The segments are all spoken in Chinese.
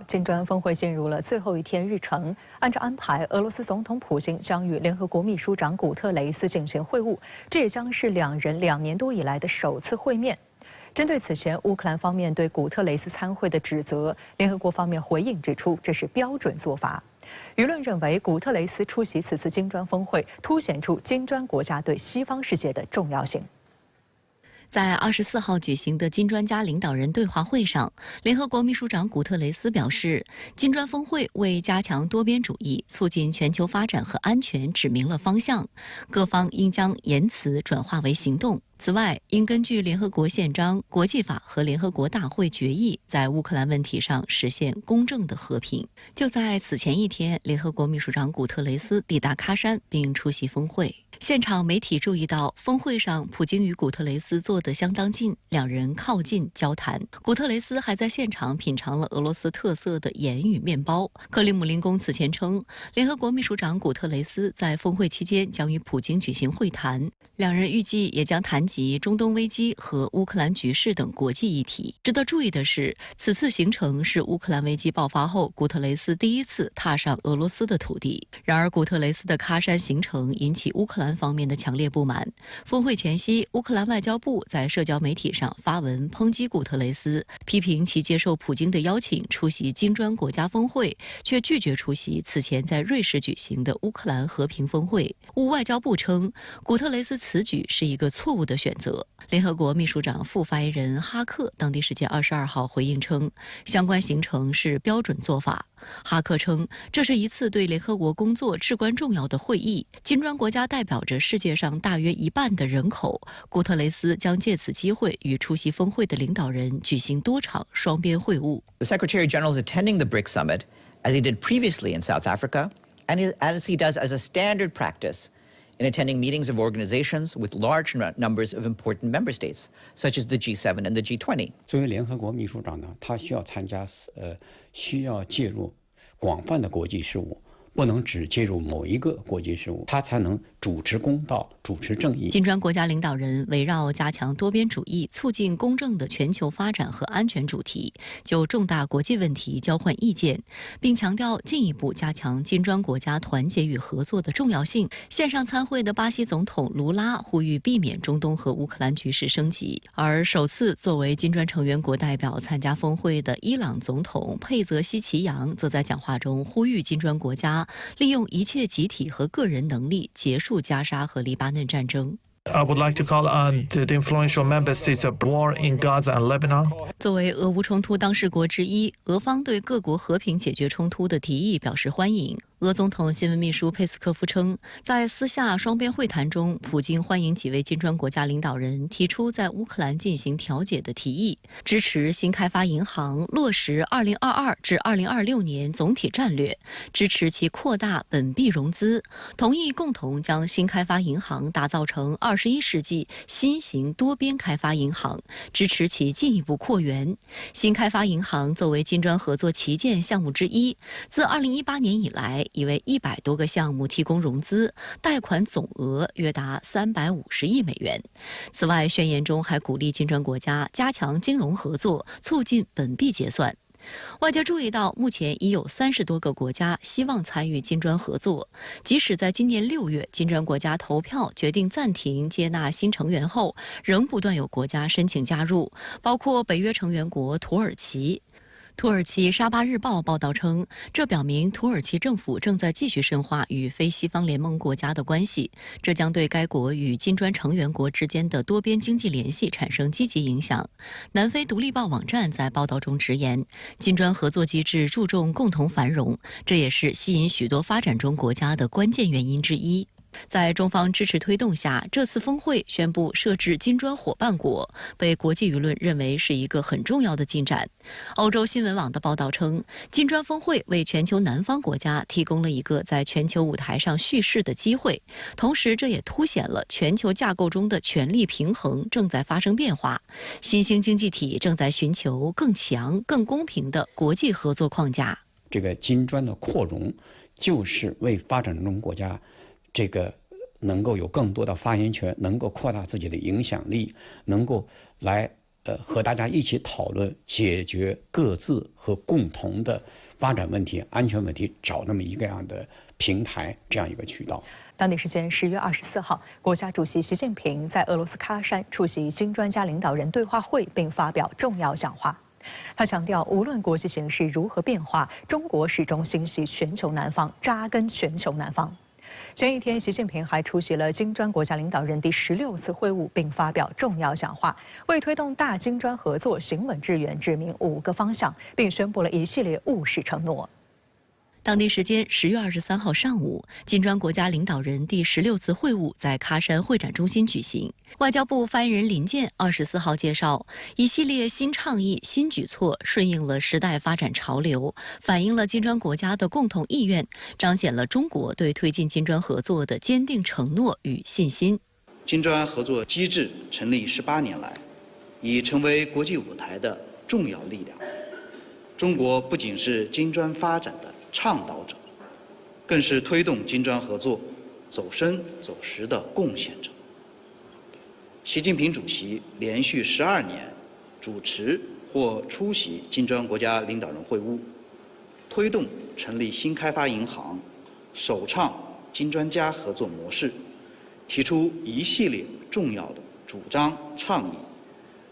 金砖峰会进入了最后一天日程。按照安排，俄罗斯总统普京将与联合国秘书长古特雷斯进行会晤，这也将是两人2年多以来的首次会面。针对此前乌克兰方面对古特雷斯参会的指责，联合国方面回应指出，这是标准做法。舆论认为，古特雷斯出席此次金砖峰会，凸显出金砖国家对西方世界的重要性。在24号举行的金砖家领导人对话会上，联合国秘书长古特雷斯表示，金砖峰会为加强多边主义、促进全球发展和安全指明了方向，各方应将言辞转化为行动。此外，应根据联合国宪章、国际法和联合国大会决议，在乌克兰问题上实现公正的和平。就在此前一天，联合国秘书长古特雷斯抵达喀山并出席峰会。现场媒体注意到，峰会上普京与古特雷斯坐得相当近，两人靠近交谈。古特雷斯还在现场品尝了俄罗斯特色的盐与面包。克里姆林宫此前称，联合国秘书长古特雷斯在峰会期间将与普京举行会谈，两人预计也将谈及中东危机和乌克兰局势等国际议题。值得注意的是，此次行程是乌克兰危机爆发后古特雷斯第一次踏上俄罗斯的土地。然而，古特雷斯的喀山行程引起乌克兰方面的强烈不满。峰会前夕，乌克兰外交部在社交媒体上发文抨击古特雷斯，批评其接受普京的邀请出席金砖国家峰会，却拒绝出席此前在瑞士举行的乌克兰和平峰会。乌外交部称，古特雷斯此举是一个错误的选择。联合国秘书长副发言人哈克当地时间22号回应称，相关行程是标准做法。哈克称，这是一次对联合国工作至关重要的会议，金砖国家代表着世界上大约1半的人口。古特雷斯将借此机会与出席峰会的领导人举行多场双边会晤。The Secretary General is attending the BRICS summit as he did previously in South Africa, and as he does as a standard practice in attending meetings of organizations with large numbers of important member states, such as the G7 and the G20. 作为联合国秘书长呢，他需要需要介入广泛的国际事务，不能只介入某一个国际事务，他才能主持公道、主持正义。金砖国家领导人围绕加强多边主义、促进公正的全球发展和安全主题，就重大国际问题交换意见，并强调进一步加强金砖国家团结与合作的重要性。线上参会的巴西总统卢拉呼吁避免中东和乌克兰局势升级，而首次作为金砖成员国代表参加峰会的伊朗总统佩泽西奇扬则在讲话中呼吁金砖国家利用一切集体和个人能力结束加沙和黎巴嫩战争。I would like to call on the influential member states of war in Gaza and Lebanon. 作为俄乌冲突当事国之一，俄方对各国和平解决冲突的提议表示欢迎。俄总统新闻秘书佩斯科夫称，在私下双边会谈中，普京欢迎几位金砖国家领导人提出在乌克兰进行调解的提议，支持新开发银行落实2022至2026年总体战略，支持其扩大本币融资，同意共同将新开发银行打造成21世纪新型多边开发银行，支持其进一步扩员。新开发银行作为金砖合作旗舰项目之一，自2018年以来已为100多个项目提供融资，贷款总额约达350亿美元。此外，宣言中还鼓励金砖国家加强金融合作，促进本币结算。外界注意到，目前已有30多个国家希望参与金砖合作。即使在今年6月，金砖国家投票决定暂停接纳新成员后，仍不断有国家申请加入，包括北约成员国土耳其。土耳其沙巴日报报道称，这表明土耳其政府正在继续深化与非西方联盟国家的关系，这将对该国与金砖成员国之间的多边经济联系产生积极影响。南非独立报网站在报道中直言，金砖合作机制注重共同繁荣，这也是吸引许多发展中国家的关键原因之一。在中方支持推动下，这次峰会宣布设置金砖伙伴国，被国际舆论认为是一个很重要的进展。欧洲新闻网的报道称，金砖峰会为全球南方国家提供了一个在全球舞台上叙事的机会，同时这也凸显了全球架构中的权力平衡正在发生变化，新兴经济体正在寻求更强、更公平的国际合作框架。这个金砖的扩容，就是为发展中国家能够有更多的发言权，能够扩大自己的影响力，能够来和大家一起讨论解决各自和共同的发展问题、安全问题，找那么一个样的平台，这样一个渠道。当地时间10月24号，国家主席习近平在俄罗斯喀山出席金砖加领导人对话会，并发表重要讲话。他强调，无论国际形势如何变化，中国始终心系全球南方，扎根全球南方。前一天，习近平还出席了金砖国家领导人第16次会晤，并发表重要讲话，为推动大金砖合作行稳致远指明5个方向，并宣布了一系列务实承诺。当地时间10月23号上午，金砖国家领导人第16次会晤在喀山会展中心举行。外交部发言人林健24号介绍，一系列新倡议、新举措顺应了时代发展潮流，反映了金砖国家的共同意愿，彰显了中国对推进金砖合作的坚定承诺与信心。金砖合作机制成立18年来，已成为国际舞台的重要力量。中国不仅是金砖发展的倡导者，更是推动金砖合作走深走实的贡献者。习近平主席连续12年主持或出席金砖国家领导人会晤，推动成立新开发银行，首倡金砖加合作模式，提出一系列重要的主张倡议，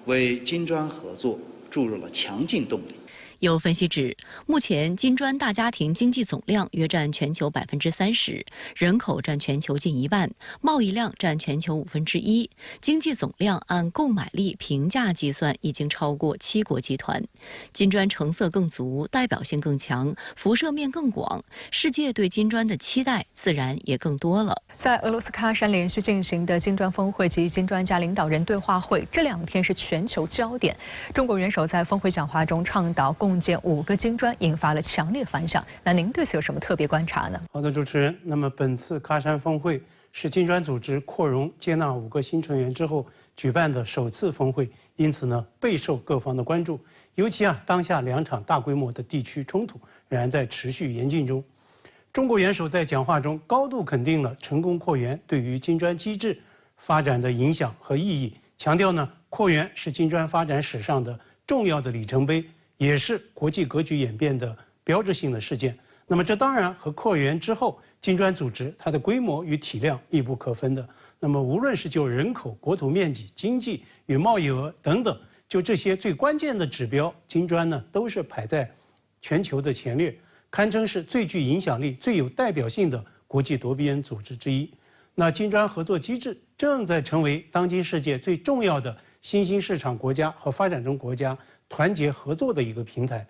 为金砖合作注入了强劲动力。有分析指，目前金砖大家庭经济总量约占全球30%，人口占全球近1半，贸易量占全球1/5，经济总量按购买力平价计算已经超过7国集团。金砖成色更足，代表性更强，辐射面更广，世界对金砖的期待自然也更多了。在俄罗斯喀山连续进行的金砖峰会及金砖加领导人对话会，这2天是全球焦点。中国元首在峰会讲话中倡导共建5个金砖，引发了强烈反响。那您对此有什么特别观察呢？好的，主持人。那么本次喀山峰会是金砖组织扩容接纳5个新成员之后举办的首次峰会，因此呢备受各方的关注。尤其当下2场大规模的地区冲突仍然在持续严峻中。中国元首在讲话中高度肯定了成功扩员对于金砖机制发展的影响和意义，强调呢扩员是金砖发展史上的重要的里程碑，也是国际格局演变的标志性的事件。那么这当然和扩员之后金砖组织它的规模与体量密不可分的。那么无论是就人口、国土面积、经济与贸易额等等，就这些最关键的指标，金砖呢都是排在全球的前列，堪称是最具影响力、最有代表性的国际多边组织之一。那金砖合作机制正在成为当今世界最重要的新兴市场国家和发展中国家团结合作的一个平台。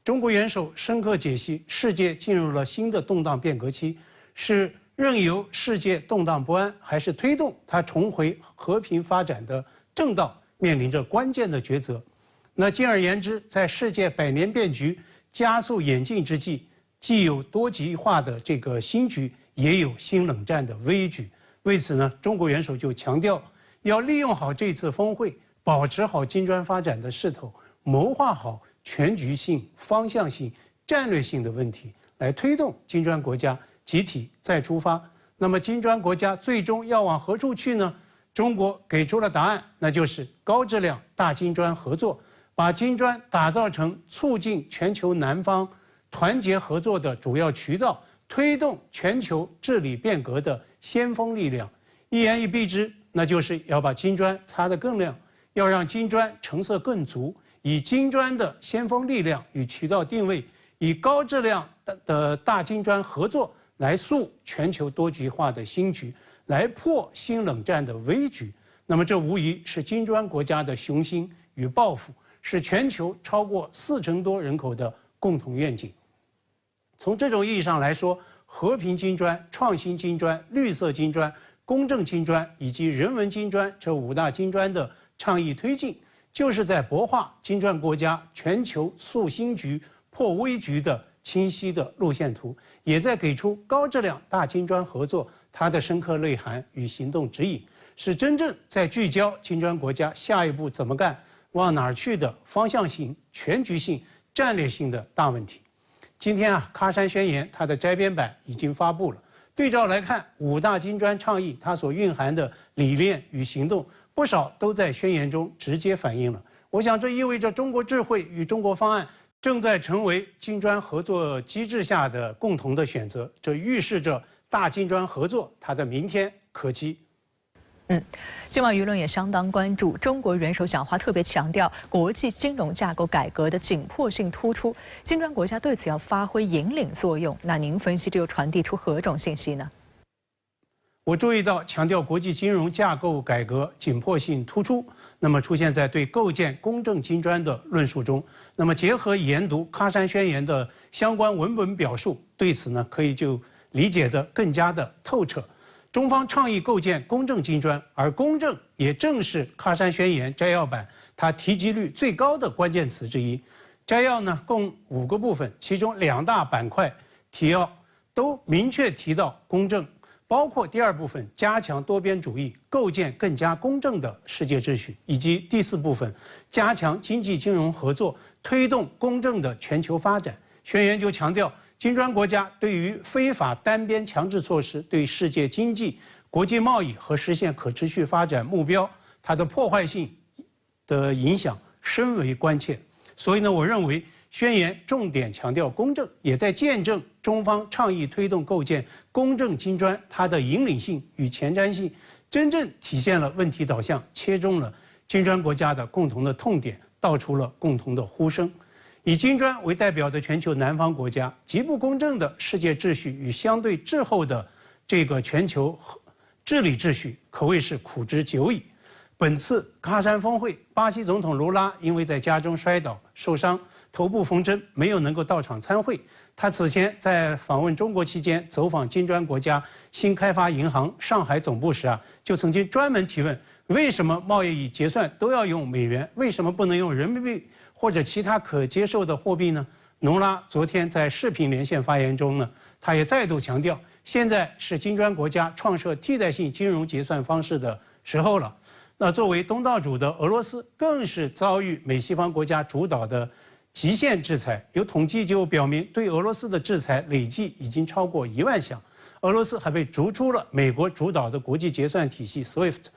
中国元首深刻解析，世界进入了新的动荡变革期，是任由世界动荡不安，还是推动它重回和平发展的正道，面临着关键的抉择。那进而言之，在世界百年变局加速演进之际，既有多极化的这个新局，也有新冷战的危局。为此呢，中国元首就强调，要利用好这次峰会，保持好金砖发展的势头，谋划好全局性、方向性、战略性的问题，来推动金砖国家集体再出发。那么金砖国家最终要往何处去呢？中国给出了答案，那就是高质量大金砖合作，把金砖打造成促进全球南方团结合作的主要渠道，推动全球治理变革的先锋力量。一言以蔽之，那就是要把金砖擦得更亮，要让金砖成色更足，以金砖的先锋力量与渠道定位，以高质量的大金砖合作来塑全球多极化的新局，来破新冷战的危局。那么这无疑是金砖国家的雄心与抱负，是全球超过4成多人口的共同愿景。从这种意义上来说，和平金砖、创新金砖、绿色金砖、公正金砖以及人文金砖这5大金砖的倡议推进，就是在擘画金砖国家全球塑新局、破危局的清晰的路线图，也在给出高质量大金砖合作它的深刻内涵与行动指引，是真正在聚焦金砖国家下一步怎么干、往哪儿去的方向性、全局性、战略性的大问题。今天喀山宣言它的摘编版已经发布了。对照来看，5大金砖倡议它所蕴含的理念与行动，不少都在宣言中直接反映了。我想这意味着中国智慧与中国方案正在成为金砖合作机制下的共同的选择，这预示着大金砖合作它的明天可期。境外舆论也相当关注中国元首讲话，特别强调国际金融架构改革的紧迫性突出，金砖国家对此要发挥引领作用。那您分析这又传递出何种信息呢？我注意到强调国际金融架构改革紧迫性突出，那么出现在对构建公正金砖的论述中。那么结合研读喀山宣言的相关文本表述，对此呢可以就理解得更加的透彻。中方倡议构建公正金砖，而公正也正是喀山宣言摘要版它提及率最高的关键词之一。摘要呢共5个部分，其中2大板块提要都明确提到公正，包括第2部分加强多边主义，构建更加公正的世界秩序，以及第4部分加强经济金融合作，推动公正的全球发展。宣言就强调，金砖国家对于非法单边强制措施对世界经济、国际贸易和实现可持续发展目标，它的破坏性的影响深为关切。所以呢，我认为宣言重点强调公正，也在见证中方倡议推动构建公正金砖它的引领性与前瞻性，真正体现了问题导向，切中了金砖国家的共同的痛点，道出了共同的呼声。以金砖为代表的全球南方国家，极不公正的世界秩序与相对滞后的这个全球治理秩序，可谓是苦之久矣。本次喀山峰会，巴西总统卢拉因为在家中摔倒受伤，头部缝针，没有能够到场参会。他此前在访问中国期间，走访金砖国家新开发银行上海总部时就曾经专门提问：为什么贸易结算都要用美元？为什么不能用人民币或者其他可接受的货币呢？卢拉昨天在视频连线发言中呢，他也再度强调，现在是金砖国家创设替代性金融结算方式的时候了。那作为东道主的俄罗斯，更是遭遇美西方国家主导的极限制裁。有统计就表明，对俄罗斯的制裁累计已经超过1万项。俄罗斯还被逐出了美国主导的国际结算体系 SWIFT。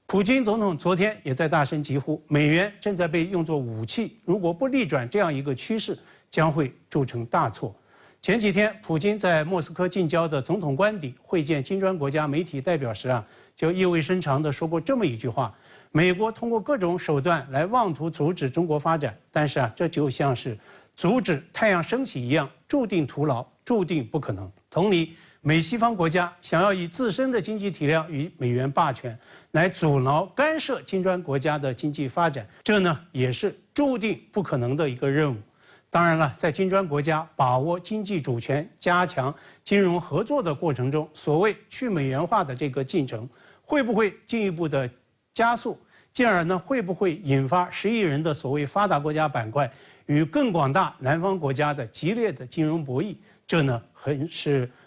普京总统昨天也在大声疾呼，美元正在被用作武器，如果不逆转这样一个趋势，将会铸成大错。前几天，普京在莫斯科近郊的总统官邸会见金砖国家媒体代表时就意味深长地说过这么一句话：美国通过各种手段来妄图阻止中国发展，但是这就像是阻止太阳升起一样，注定徒劳，注定不可能。同理，美西方国家想要以自身的经济体量与美元霸权来阻挠干涉金砖国家的经济发展，这呢也是注定不可能的一个任务。当然了，在金砖国家把握经济主权、加强金融合作的过程中，所谓去美元化的这个进程，会不会进一步的加速，进而呢会不会引发10亿人的所谓发达国家板块与更广大南方国家的激烈的金融博弈，这呢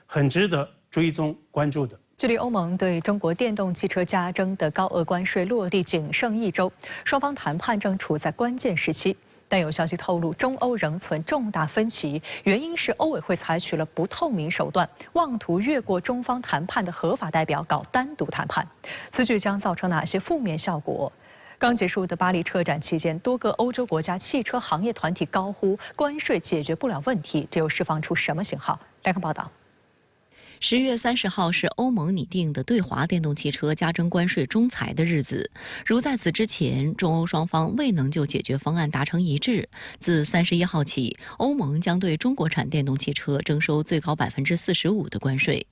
很值得追踪关注的。距离欧盟对中国电动汽车加征的高额关税落地仅剩1周，双方谈判正处在关键时期。但有消息透露，中欧仍存重大分歧，原因是欧委会采取了不透明手段，妄图越过中方谈判的合法代表搞单独谈判。此举将造成哪些负面效果？刚结束的巴黎车展期间，多个欧洲国家汽车行业团体高呼关税解决不了问题，这又释放出什么信号？来看报道。10月30号是欧盟拟定的对华电动汽车加征关税仲裁的日子。如在此之前，中欧双方未能就解决方案达成一致，自31号起，欧盟将对中国产电动汽车征收最高45%的关税。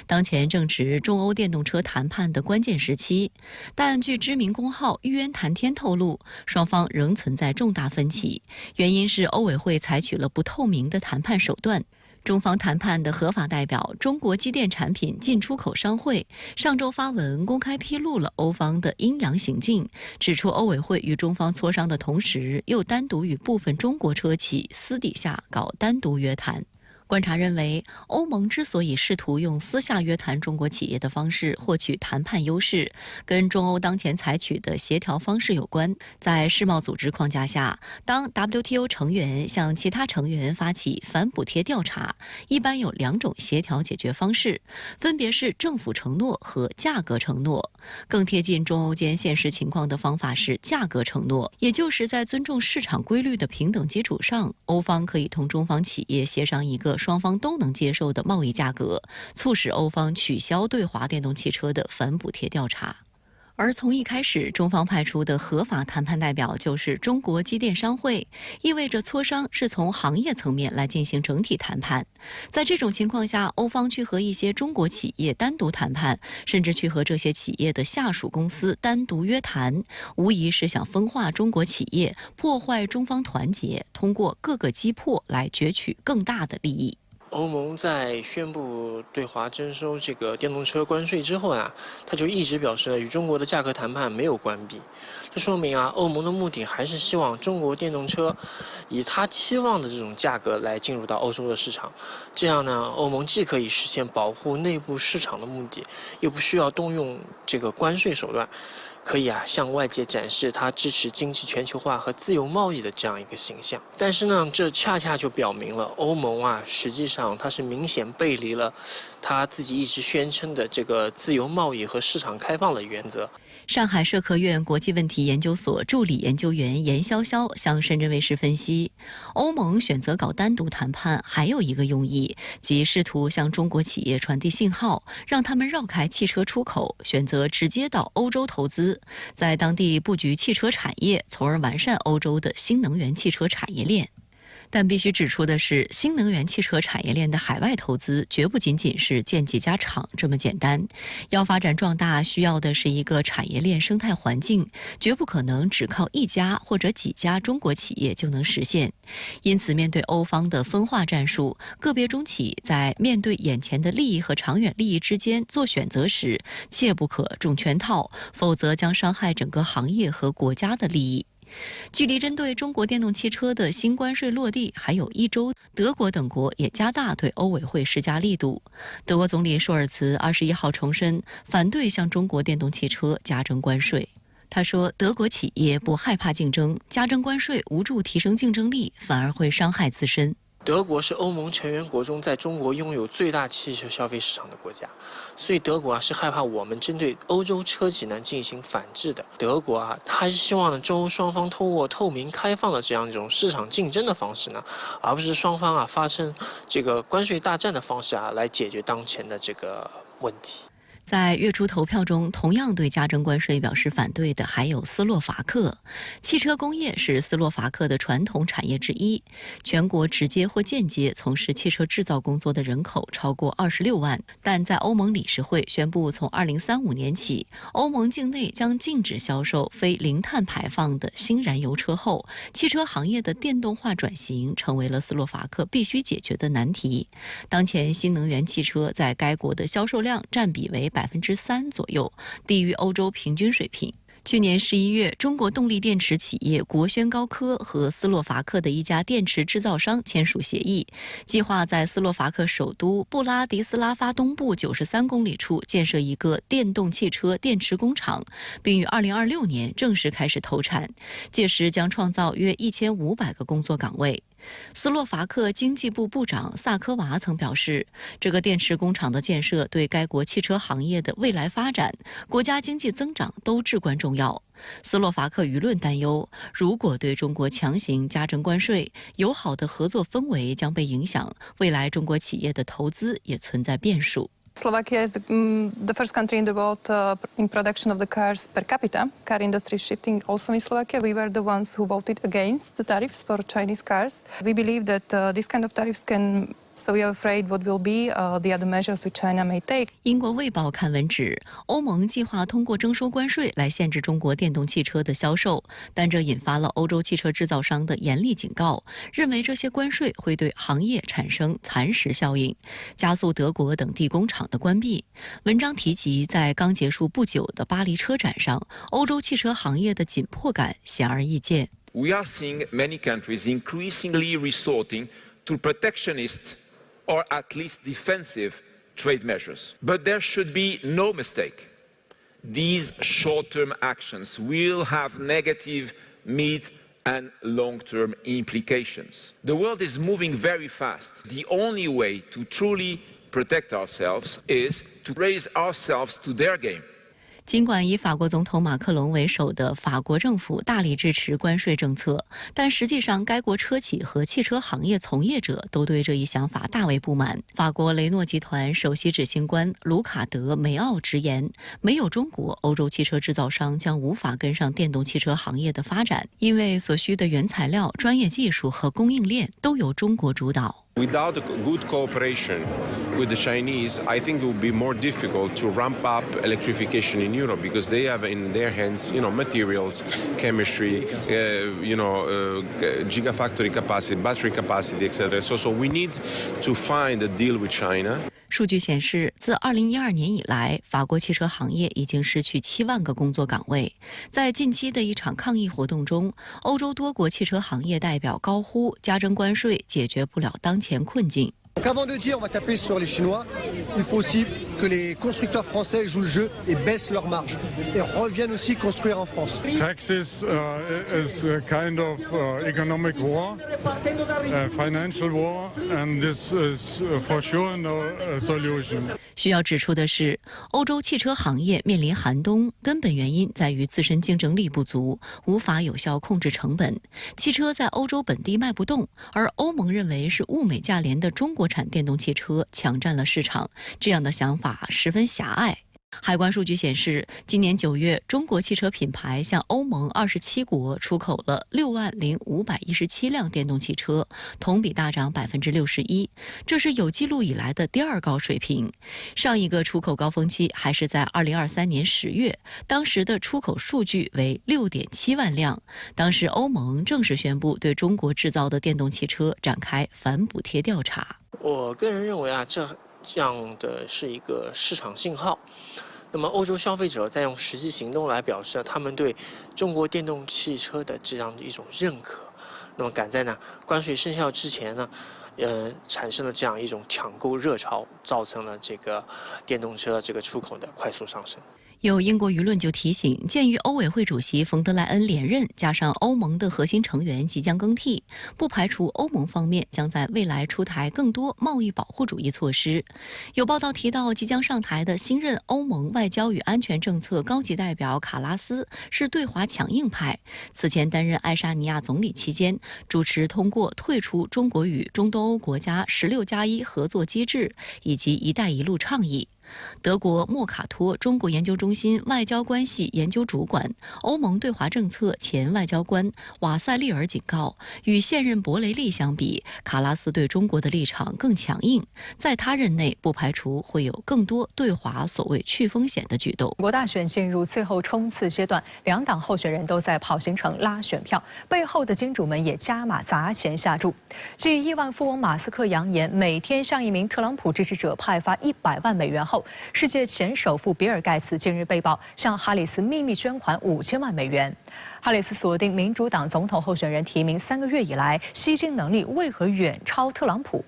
当前正值中欧电动车谈判的关键时期，但据知名公号玉渊谈天透露，双方仍存在重大分歧，原因是欧委会采取了不透明的谈判手段。中方谈判的合法代表中国机电产品进出口商会上周发文公开披露了欧方的阴阳行径，指出欧委会与中方磋商的同时，又单独与部分中国车企私底下搞单独约谈。观察认为，欧盟之所以试图用私下约谈中国企业的方式获取谈判优势，跟中欧当前采取的协调方式有关。在世贸组织框架下，当 WTO 成员向其他成员发起反补贴调查，一般有2种协调解决方式，分别是政府承诺和价格承诺。更贴近中欧间现实情况的方法是价格承诺，也就是在尊重市场规律的平等基础上，欧方可以同中方企业协商一个双方都能接受的贸易价格，促使欧方取消对华电动汽车的反补贴调查。而从一开始，中方派出的合法谈判代表就是中国机电商会，意味着磋商是从行业层面来进行整体谈判。在这种情况下，欧方去和一些中国企业单独谈判，甚至去和这些企业的下属公司单独约谈，无疑是想分化中国企业，破坏中方团结，通过各个击破来攫取更大的利益。欧盟在宣布对华征收这个电动车关税之后啊，他就一直表示与中国的价格谈判没有关闭。这说明啊，欧盟的目的还是希望中国电动车以他期望的这种价格来进入到欧洲的市场。这样呢，欧盟既可以实现保护内部市场的目的，又不需要动用这个关税手段。可以向外界展示它支持经济全球化和自由贸易的这样一个形象。但是呢，这恰恰就表明了欧盟实际上它是明显背离了它自己一直宣称的这个自由贸易和市场开放的原则。上海社科院国际问题研究所助理研究员严潇潇向深圳卫视分析，欧盟选择搞单独谈判还有一个用意，即试图向中国企业传递信号，让他们绕开汽车出口，选择直接到欧洲投资，在当地布局汽车产业，从而完善欧洲的新能源汽车产业链。但必须指出的是，新能源汽车产业链的海外投资绝不仅仅是建几家厂这么简单，要发展壮大，需要的是一个产业链生态环境，绝不可能只靠一家或者几家中国企业就能实现。因此，面对欧方的分化战术，个别中企在面对眼前的利益和长远利益之间做选择时，切不可中圈套，否则将伤害整个行业和国家的利益。距离针对中国电动汽车的新关税落地还有1周，德国等国也加大对欧委会施加力度。德国总理舒尔茨21号重申，反对向中国电动汽车加征关税。他说，德国企业不害怕竞争，加征关税无助提升竞争力，反而会伤害自身。德国是欧盟成员国中在中国拥有最大汽车消费市场的国家，所以德国是害怕我们针对欧洲车企呢进行反制的。德国它还是希望呢中欧双方通过透明开放的这样一种市场竞争的方式呢，而不是双方发生这个关税大战的方式来解决当前的这个问题。在月初投票中，同样对加征关税表示反对的还有斯洛伐克。汽车工业是斯洛伐克的传统产业之一，全国直接或间接从事汽车制造工作的人口超过26万。但在欧盟理事会宣布从2035年起，欧盟境内将禁止销售非零碳排放的新燃油车后，汽车行业的电动化转型成为了斯洛伐克必须解决的难题。当前新能源汽车在该国的销售量占比为3%左右，低于欧洲平均水平。去年11月，中国动力电池企业国轩高科和斯洛伐克的一家电池制造商签署协议，计划在斯洛伐克首都布拉迪斯拉发东部93公里处建设一个电动汽车电池工厂，并于2026年正式开始投产，届时将创造约1500个工作岗位。斯洛伐克经济部部长萨科娃曾表示，这个电池工厂的建设对该国汽车行业的未来发展、国家经济增长都至关重要。斯洛伐克舆论担忧，如果对中国强行加征关税，友好的合作氛围将被影响，未来中国企业的投资也存在变数。Slovakia is the first country in the world in production of the cars per capita. Car industry is shifting also in Slovakia. We were the ones who voted against the tariffs for Chinese cars. We believe that this kind of tariffs can So we are afraid what will be the other measures which China may take. 英国卫报刊文指，欧盟计划通过征收关税来限制中国电动汽车的销售，但这引发了欧洲汽车制造商的严厉警告，认为这些关税会对行业产生蚕食效应，加速德国等地工厂的关闭。文章提及，在刚结束不久的巴黎车展上，欧洲汽车行业的紧迫感显而易见。We are seeing many countries increasingly resorting to protectionist or at least defensive trade measures. But there should be no mistake. These short-term actions will have negative mid and long-term implications. The world is moving very fast. The only way to truly protect ourselves is to raise ourselves to their game. 尽管以法国总统马克龙为首的法国政府大力支持关税政策，但实际上该国车企和汽车行业从业者都对这一想法大为不满。法国雷诺集团首席执行官卢卡德·梅奥直言，没有中国，欧洲汽车制造商将无法跟上电动汽车行业的发展，因为所需的原材料、专业技术和供应链都由中国主导。 Without a good cooperation with the Chinese, I think it would be more difficult to ramp up electrification in Europe because they have in their hands, materials, chemistry, gigafactory capacity, battery capacity, etc. So we need to find a deal with China. 数据显示，自2012年以来，法国汽车行业已经失去7万个工作岗位。在近期的一场抗议活动中，欧洲多国汽车行业代表高呼：加征关税解决不了当前困境。 Avant de dire on va taper sur les Chinois, il faut aussi que les constructeurs français jouent le jeu et baissent leurs marges et reviennent aussi construire en France. Taxes is a kind of economic war, financial war, and this is for sure no solution. 需要指出的是，欧洲汽车行业面临寒冬，根本原因在于自身竞争力不足，无法有效控制成本。汽车在欧洲本地卖不动，而欧盟认为是物美价廉的中国产电动汽车抢占了市场，这样的想法十分狭隘。 海关数据显示，今年9月，中国汽车品牌向欧盟27国出口了60517辆电动汽车，同比大涨61%，这是有记录以来的第2高水平。上一个出口高峰期还是在2023年10月，当时的出口数据为6.7万辆。当时欧盟正式宣布对中国制造的电动汽车展开反补贴调查。我个人认为啊，这样的是一个市场信号。 那么，欧洲消费者在用实际行动来表示他们对中国电动汽车的这样的一种认可。那么，赶在关税生效之前呢，产生了这样一种抢购热潮，造成了这个电动车这个出口的快速上升。 有英国舆论就提醒，鉴于欧委会主席冯德莱恩连任，加上欧盟的核心成员即将更替，不排除欧盟方面将在未来出台更多贸易保护主义措施。有报道提到，即将上台的新任欧盟外交与安全政策高级代表卡拉斯是对华强硬派，此前担任爱沙尼亚总理期间，主持通过退出中国与中东欧国家16+1合作机制以及“一带一路”倡议。 德国莫卡托中国研究中心外交关系研究主管、欧盟对华政策前外交官瓦塞利尔警告，与现任博雷利相比，卡拉斯对中国的立场更强硬。在他任内，不排除会有更多对华所谓去风险的举动。美国大选进入最后冲刺阶段，2党候选人都在跑行程拉选票，背后的金主们也加码砸钱下注。继亿万富翁马斯克扬言每天向一名特朗普支持者派发100万美元后， 世界前首富比尔·盖茨近日被曝向哈里斯秘密捐款5000万美元。哈里斯锁定民主党总统候选人提名3个月以来，吸金能力为何远超特朗普？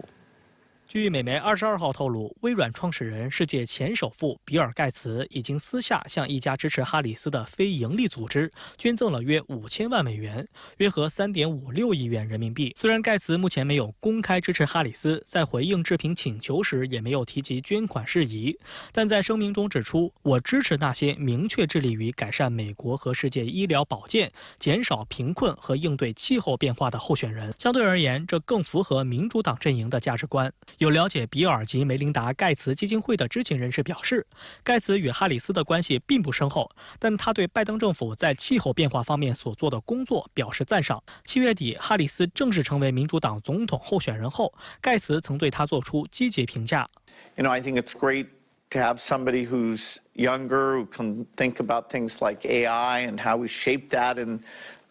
据美媒22号透露，微软创始人、世界前首富比尔·盖茨已经私下向一家支持哈里斯的非营利组织捐赠了约5000万美元，约合3.56亿元人民币。虽然盖茨目前没有公开支持哈里斯，在回应置评请求时也没有提及捐款事宜，但在声明中指出：“我支持那些明确致力于改善美国和世界医疗保健、减少贫困和应对气候变化的候选人。”相对而言，这更符合民主党阵营的价值观。 有了解比尔及梅琳达·盖茨基金会的知情人士表示，盖茨与哈里斯的关系并不深厚，但他对拜登政府在气候变化方面所做的工作表示赞赏。7月底，哈里斯正式成为民主党总统候选人后，盖茨曾对他做出积极评价。I think it's great to have somebody who's younger who can think about things like AI and how we shape that in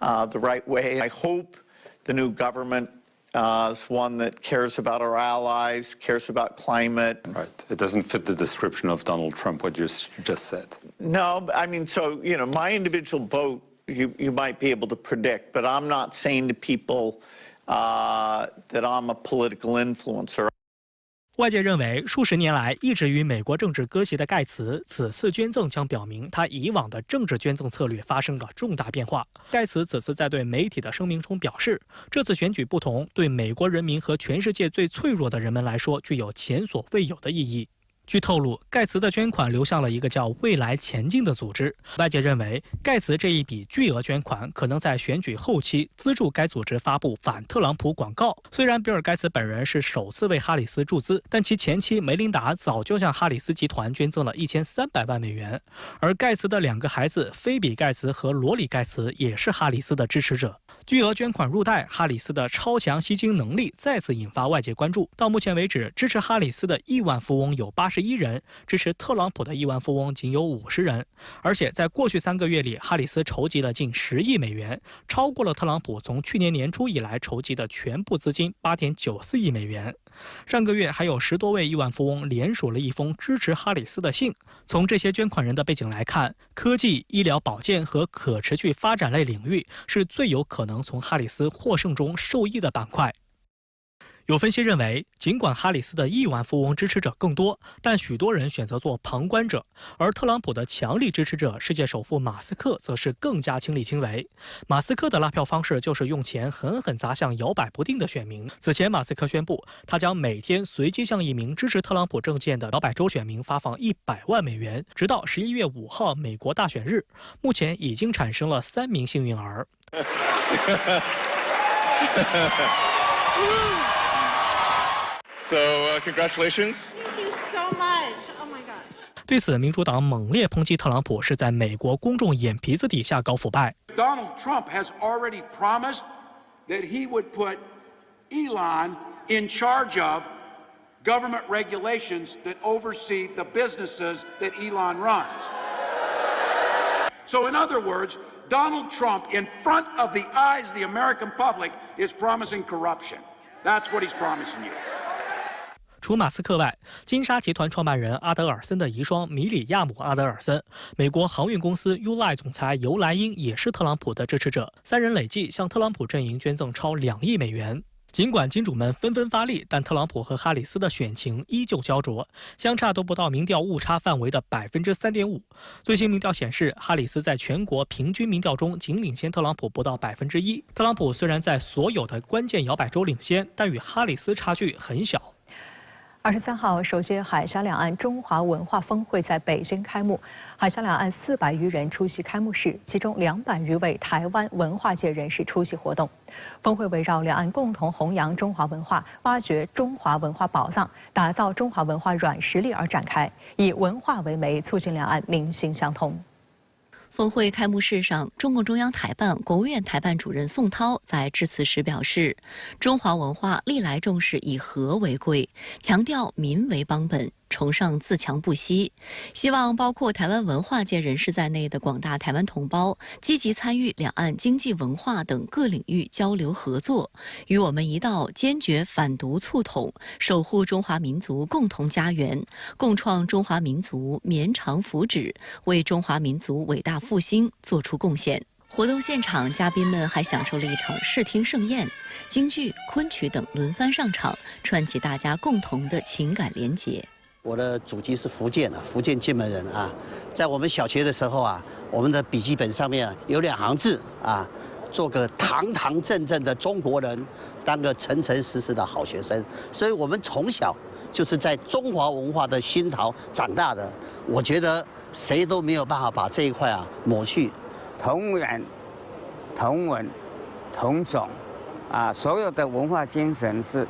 the right way. I hope the new government. Is one that cares about our allies, cares about climate. Right. It doesn't fit the description of Donald Trump, what you just said. No, I mean, so, my individual vote, you might be able to predict, but I'm not saying to people that I'm a political influencer. 外界认为，数十年来一直与美国政治割席的盖茨，此次捐赠将表明他以往的政治捐赠策略发生了重大变化。盖茨此次在对媒体的声明中表示，这次选举不同，对美国人民和全世界最脆弱的人们来说，具有前所未有的意义。据透露，盖茨的捐款流向了一个叫“未来前进”的组织。外界认为，盖茨这一笔巨额捐款可能在选举后期资助该组织发布反特朗普广告。虽然比尔·盖茨本人是首次为哈里斯注资，但其前妻梅琳达早就向哈里斯集团捐赠了1300万美元。而盖茨的2个孩子菲比·盖茨和罗里·盖茨也是哈里斯的支持者。巨额捐款入袋，哈里斯的超强吸金能力再次引发外界关注。到目前为止，支持哈里斯的亿万富翁有81人，支持特朗普的亿万富翁仅有50人。而且在过去3个月里，哈里斯筹集了近10亿美元，超过了特朗普从去年年初以来筹集的全部资金8.94亿美元。上个月还有10多位亿万富翁联署了一封支持哈里斯的信。从这些捐款人的背景来看，科技、医疗保健和可持续发展类领域是最有可能从哈里斯获胜中受益的板块。有分析认为，尽管哈里斯的亿万富翁支持者更多，但许多人选择做旁观者，而特朗普的强力支持者世界首富马斯克则是更加亲力亲为。马斯克的拉票方式就是用钱狠狠砸向摇摆不定的选民。此前，马斯克宣布，他将每天随机向一名支持特朗普政见的摇摆州选民发放100万美元，直到11月5号美国大选日。目前已经产生了3名幸运儿。So, congratulations. Thank you so much. Oh my god. 对此，民主党猛烈抨击特朗普是在美国公众眼皮子底下搞腐败。Donald Trump has already promised that he would put Elon in charge of government regulations that oversee the businesses that Elon runs. So, in other words, Donald Trump, in front of the eyes of the American public, is promising corruption. That's what he's promising you. 除马斯克外，金沙集团创办人阿德尔森的遗孀米里亚姆·阿德尔森，美国航运公司 Uline 总裁尤莱因也是特朗普的支持者，3人累计向特朗普阵营捐赠超2亿美元。尽管金主们纷纷发力，但特朗普和哈里斯的选情依旧焦灼，相差都不到民调误差范围的3.5%。最新民调显示，哈里斯在全国平均民调中仅领先特朗普不到1%。特朗普虽然在所有的关键摇摆州领先，但与哈里斯差距很小。23号，首届海峡两岸中华文化峰会在北京开幕，海峡两岸400余人出席开幕式，其中200余位台湾文化界人士出席活动。峰会围绕两岸共同弘扬中华文化、挖掘中华文化宝藏、打造中华文化软实力而展开，以文化为媒，促进两岸民心相通。峰会开幕式上，中共中央台办、国务院台办主任宋涛在致辞时表示，中华文化历来重视以和为贵，强调民为邦本，崇尚自强不息，希望包括台湾文化界人士在内的广大台湾同胞积极参与两岸经济文化等各领域交流合作，与我们一道坚决反独促统，守护中华民族共同家园，共创中华民族绵长福祉，为中华民族伟大复兴做出贡献。活动现场，嘉宾们还享受了一场视听盛宴，京剧、昆曲等轮番上场，串起大家共同的情感连结。我的祖籍是福建福建金门人啊。在我们小学的时候啊，我们的笔记本上面有2行字啊，做个堂堂正正的中国人，当个诚诚实实的好学生。所以我们从小就是在中华文化的熏陶长大的。我觉得谁都没有办法把这一块抹去。同源、同文、同种啊，所有的文化精神是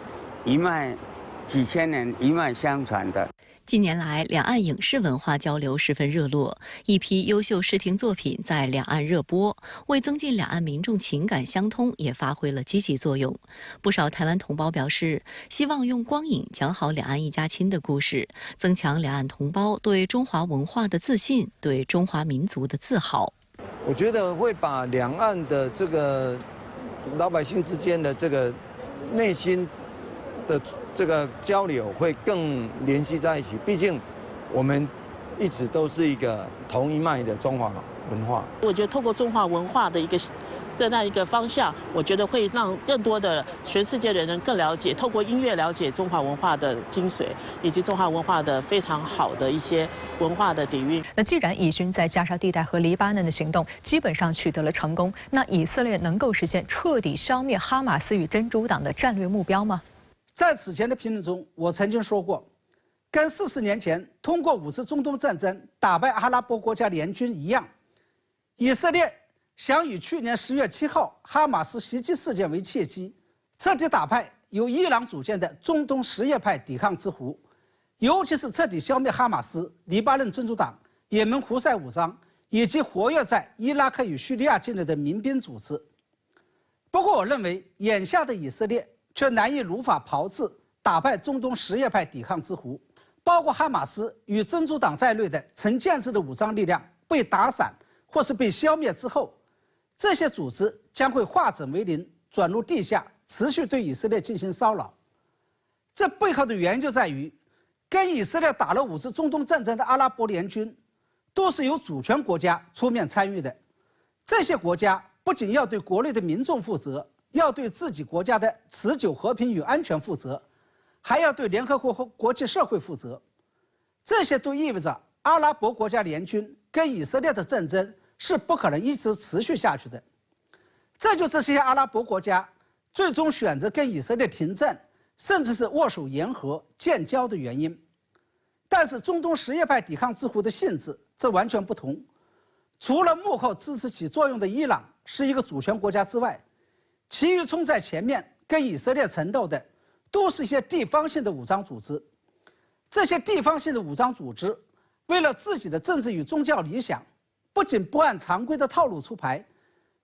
几千年一脉相传的。近年来，两岸影视文化交流十分热络，一批优秀视听作品在两岸热播，为增进两岸民众情感相通也发挥了积极作用。不少台湾同胞表示，希望用光影讲好两岸一家亲的故事，增强两岸同胞对中华文化的自信，对中华民族的自豪。我觉得会把两岸的这个老百姓之间的这个内心的这个交流会更联系在一起。毕竟我们一直都是一个同一脉的中华文化。我觉得透过中华文化的一个这样一个方向，我觉得会让更多的全世界的人更了解，透过音乐了解中华文化的精髓，以及中华文化的非常好的一些文化的底蕴。那既然以军在加沙地带和黎巴嫩的行动基本上取得了成功，那以色列能够实现彻底消灭哈马斯与真主党的战略目标吗？在此前的评论中，我曾经说过，跟40年前通过5次中东战争打败阿拉伯国家联军一样，以色列想以去年10月7号哈马斯袭击事件为契机，彻底打败由伊朗组建的中东什叶派抵抗之狐，尤其是彻底消灭哈马斯、黎巴嫩真主党、也门胡塞武装以及活跃在伊拉克与叙利亚境内的民兵组织。不过，我认为眼下的以色列却难以如法炮制打败中东什叶派抵抗之狐，包括哈马斯与真主党在内的成建制的武装力量被打散或是被消灭之后，这些组织将会化整为零，转入地下，持续对以色列进行骚扰。这背后的原因就在于，跟以色列打了5次中东战争的阿拉伯联军，都是由主权国家出面参与的。这些国家不仅要对国内的民众负责，要对自己国家的持久和平与安全负责，还要对联合国和国际社会负责。这些都意味着阿拉伯国家联军跟以色列的战争是不可能一直持续下去的。这就这些阿拉伯国家最终选择跟以色列停战，甚至是握手言和、建交的原因。但是中东什叶派抵抗之狐的性质这完全不同，除了幕后支持起作用的伊朗是一个主权国家之外，其余冲在前面跟以色列缠斗的都是一些地方性的武装组织。这些地方性的武装组织为了自己的政治与宗教理想，不仅不按常规的套路出牌，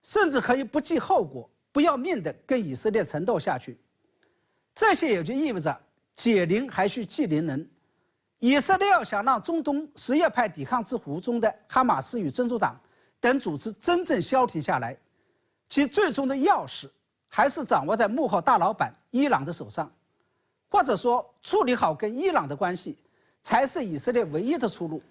甚至可以不计后果、不要命的跟以色列缠斗下去。这些也就意味着解铃还需系铃人。以色列要想让中东什叶派抵抗之狐中的哈马斯与真主党等组织真正消停下来，其最终的钥匙还是掌握在幕后大老板伊朗的手上，或者说处理好跟伊朗的关系，才是以色列唯一的出路。